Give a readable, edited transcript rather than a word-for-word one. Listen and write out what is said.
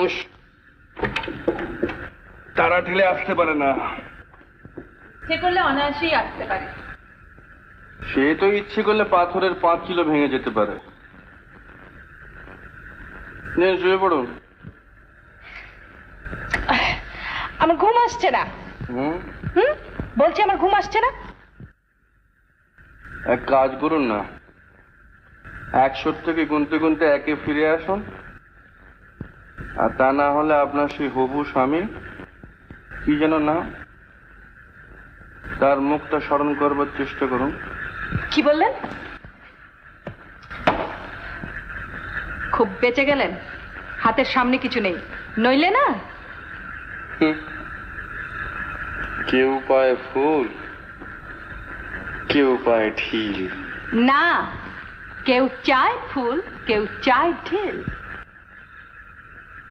মানুষ তারা ঠেলে আসতে পারে না। সে করলে অনায়াসেই আসতে পারে। সে তো ইচ্ছে করলে পাথরের 5 কিলো ভেঙে যেতে পারে। নিয়ে শুয়ে পড়ুন। আমার ঘুম আসছে না। হুম, বলছি আমার ঘুম আসছে না। এক কাজ করুন না, 100 থেকে গুনতে গুনতে 1-এ ফিরে আসুন। আর তা না হলে আপনার সেই হবু স্বামী, কি যেন না, তার মুখটা স্মরণ করবার চেষ্টা করুন। কি বললেন? খুব বেঁচে গেলেন, হাতের সামনে কিছু নেই, নইলে না। কেউ পায় ফুল, কেউ পায় ঢিল। না, কেউ চায় ফুল, কেউ চায় ঢিল।